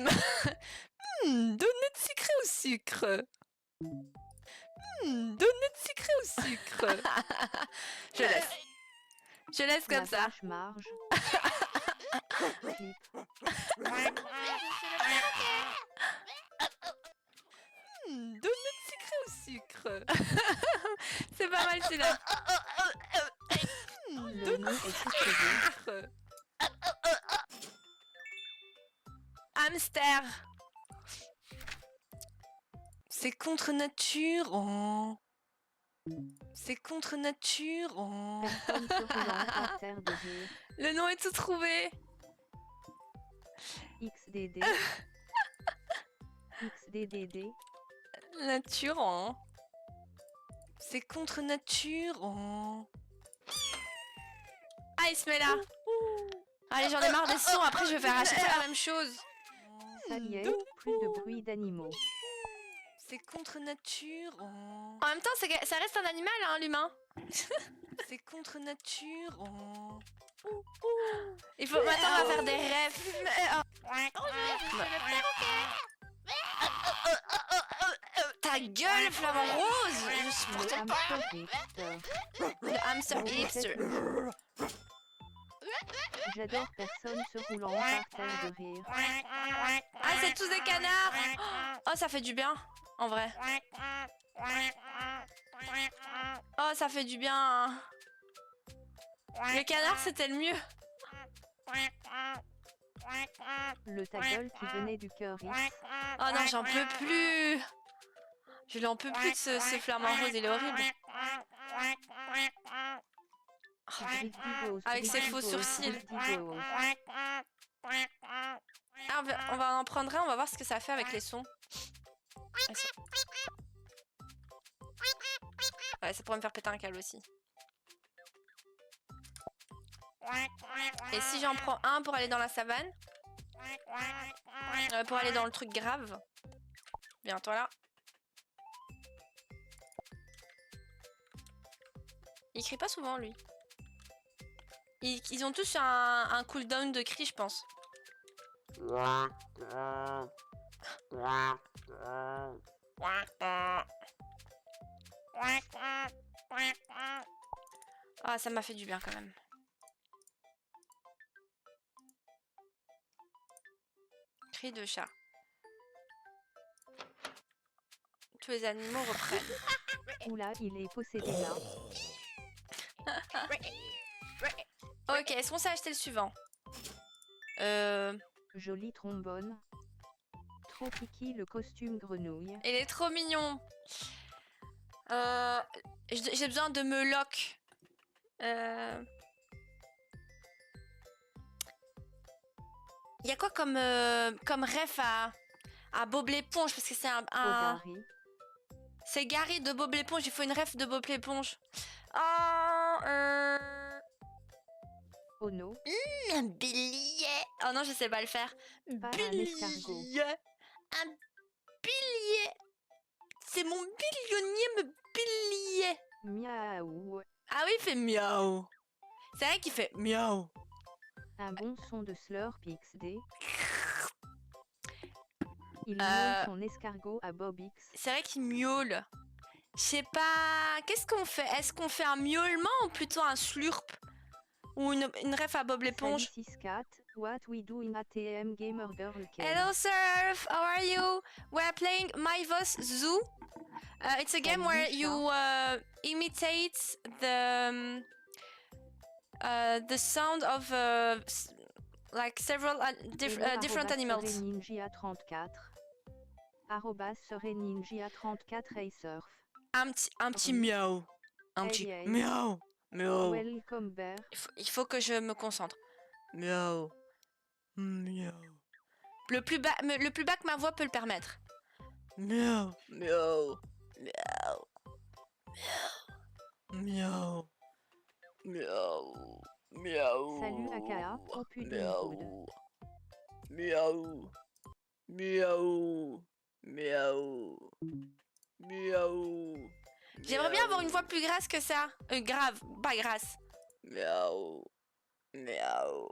Données de sucré au sucre. Données de sucré au sucre. Je laisse. Je laisse La comme ça. vache marge. Clip. Données de sucré au sucre. C'est pas mal celui-là. Le nez est sous-crevé. Sucre. Hamster. C'est contre nature. Oh. C'est contre nature. Oh. Personne se roulant par terre de rire. Le nom est tout trouvé. XDD. XDDD. Nature. Oh. C'est contre nature. Oh. Ah, il se met là. Allez, j'en ai marre des sons. Après, je vais faire à chaque fois la même chose. Ça y est, plus de bruit d'animaux. C'est contre nature. Oh. En même temps, ça reste un animal, hein, l'humain. C'est contre nature. Oh. Il faut maintenant on va faire des rêves. Ta gueule, flamant rose. Je supporte Le pas. hamster hipster. Le hamster hipster. J'adore personne se roulant par terre de rire. Ah, c'est tous des canards. Oh, ça fait du bien, en vrai. Oh, ça fait du bien. Le canard, c'était le mieux. Le ta gueule qui venait du cœur X. Oh non, j'en peux plus. Je n'en peux plus de ce flamant rose, il est horrible. Grisdigos, Avec ses faux grisdigos, sourcils. grisdigos. Ah, on va en prendre un, on va voir ce que ça fait avec les sons. Ouais, ça pourrait me faire péter un câble aussi. Et si j'en prends un pour aller dans la savane, pour aller dans le truc grave. Viens, toi là. Il crie pas souvent, lui. Ils ont tous un cooldown de cri, je pense. Ah, ça m'a fait du bien quand même. Cri de chat. Tous les animaux reprennent. Oula, il est possédé là. Ok, est-ce qu'on s'est acheté le suivant? Joli trombone. Trop kiki le costume grenouille. Il est trop mignon. J'ai besoin de me lock. Il y a quoi comme ref à Bob l'éponge? Parce que c'est Ogari. c'est Gary de Bob l'éponge. Il faut une ref de Bob l'éponge. Ono. Un billet. Oh non, je sais pas le faire. Pas un escargot. Un billet. C'est mon billionième billet. Miaou. Ah oui, il fait miaou. C'est vrai qu'il fait miaou. Un bon son de Slurp XD. Il miaule son escargot à Bob X. C'est vrai qu'il miaule. Je sais pas. Qu'est-ce qu'on fait? Est-ce qu'on fait un miaulement ou plutôt un slurp? Ou une ref à Bob l'éponge? 6-4, what we do in ATM Gamer Girl Ken. Hello Surf, how are you? We're playing My Voice Zoo. It's a game where you imitate the sound of like several different animals. Ninja34. @Ninja34 et surf. Un petit miaou. Un petit miaou. Miaou. Welcome bear. Il faut que je me concentre. Miaou. Miaou. Le plus bas que ma voix peut le permettre. Miaou. Miaou. Miaou. Miaou. Miaou. Miaou. Salut Aka, oh putain. Miaou. Miaou. Miaou. Miaou. Miaou. J'aimerais bien avoir une voix plus grasse que ça. Grave, pas grasse. Miaou. Miaou.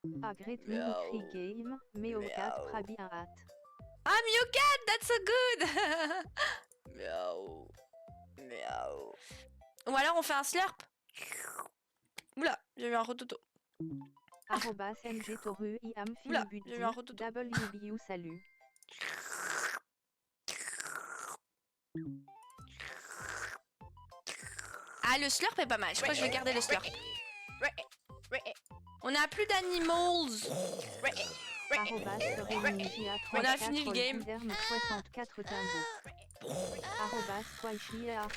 Great mimicry game, Meocat Prabi un hat. Ah, Meocat, that's so good. Miaou. Miaou. Ou alors on fait un slurp. Oula, j'ai eu un rototo. @MG Toru Iam Oula, Philibut j'ai eu un rototo. WBU salut. Ah, le slurp est pas mal. Je crois que je vais garder le slurp. On a plus d'animals. On a fini le game. 64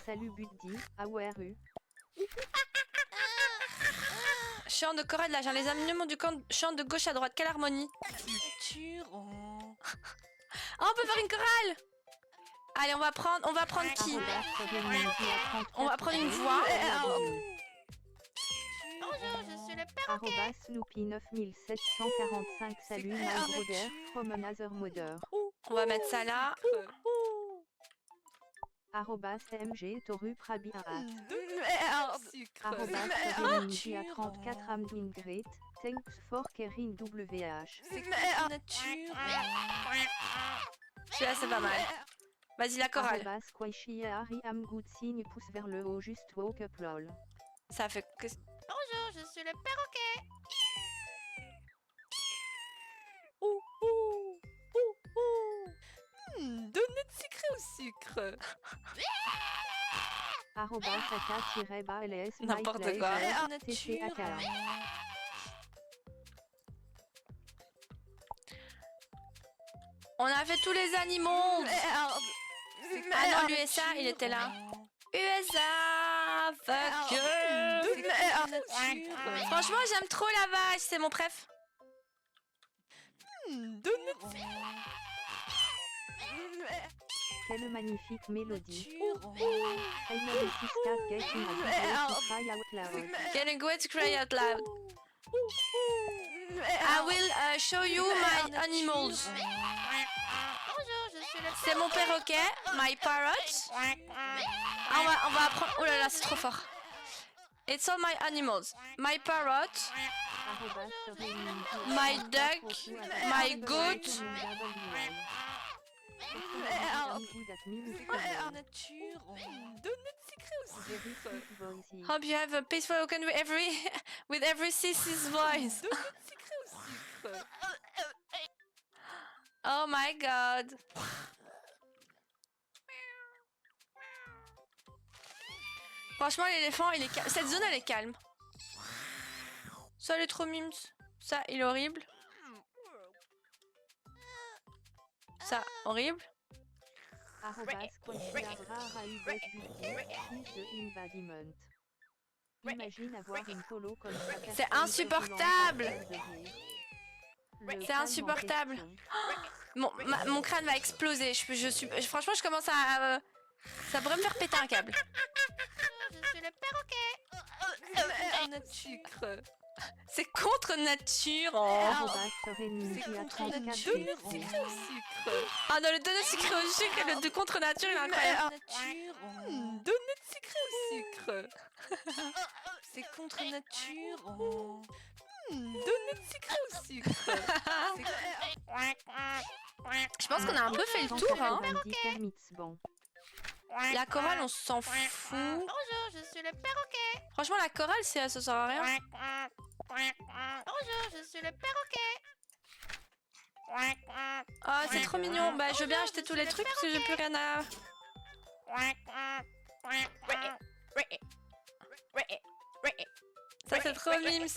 salut Buddy, AORU. Chant de chorale, là, j'ai les animaux du camp chantent de gauche à droite. Quelle harmonie. Oh, on peut faire une chorale. Allez, on va prendre qui? On va prendre une voix. Bonjour, je suis le perroquet. Snoopy 9745 salut my brother from another mother. On va mettre ça là. @MG Toru Prabi un hat. Merde. @Ninja34 I'm doing great. Thanks for caring WH. Celui-là, c'est pas mal. Vas-y, la chorale. Squishy Harry am good signe pouce vers le haut juste walk up lol. Ça fait que... Bonjour, je suis le perroquet. Donne de sucré au sucre. @aka-ls N'importe quoi. TCAKA. On a fait tous les animaux. Ah non, l'USA, il était là. USA, fuck you. Franchement, j'aime trop la vache, c'est mon préf. Quelle magnifique mélodie. Getting go to cry out loud. I will show you my animals. Bonjour, je suis le C'est mon perroquet, my parrot. Ah, on va apprendre. Oh là là, c'est trop fort. It's all my animals. My parrot, my duck, my goat. Hope you have a peaceful weekend with every sissy's voice. Oh my god. Franchement, l'éléphant, il est calme. Cette zone, elle est calme. Ça, il est trop mimes. Ça, il est horrible. Ça, horrible. Imagine avoir une polo comme ça. C'est insupportable. C'est insupportable. Mon crâne va exploser. Franchement, je commence à... ça pourrait me faire péter un câble. Je suis le perroquet. C'est contre nature. C'est contre nature. Ah non, le donut sucré au sucre, le de contre nature, il est incroyable. Donut sucré au sucre. C'est contre nature. Donut sucré au sucre. Je pense qu'on a un peu fait le tour, hein. La chorale, on s'en fout. Bonjour, je suis le perroquet. Franchement, la chorale, ça sert à rien. Bonjour, je suis le perroquet. Ah, c'est trop mignon. Bah, je veux bien acheter tous les trucs parce que j'ai plus rien à... Ça, c'est trop mimes.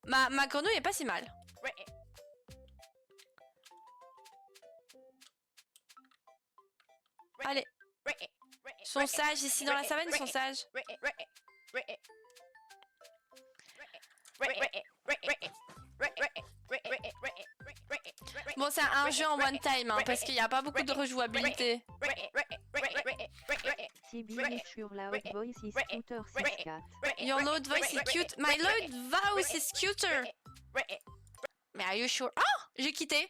Ma grenouille est pas si mal. Allez. Ils sont sages ici dans la savane, ils sont sages. Bon, c'est un jeu en one time, hein, parce qu'il n'y a pas beaucoup de rejouabilité. Tibi est sur la Loud Voice is Scooter 64. Your loud voice is cute. My loud voice is cuter. Mais are you sure? Oh, j'ai quitté.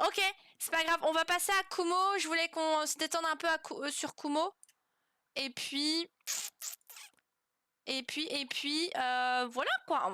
Ok, c'est pas grave. On va passer à Kumo. Je voulais qu'on se détende un peu sur Kumo. Et puis, voilà quoi.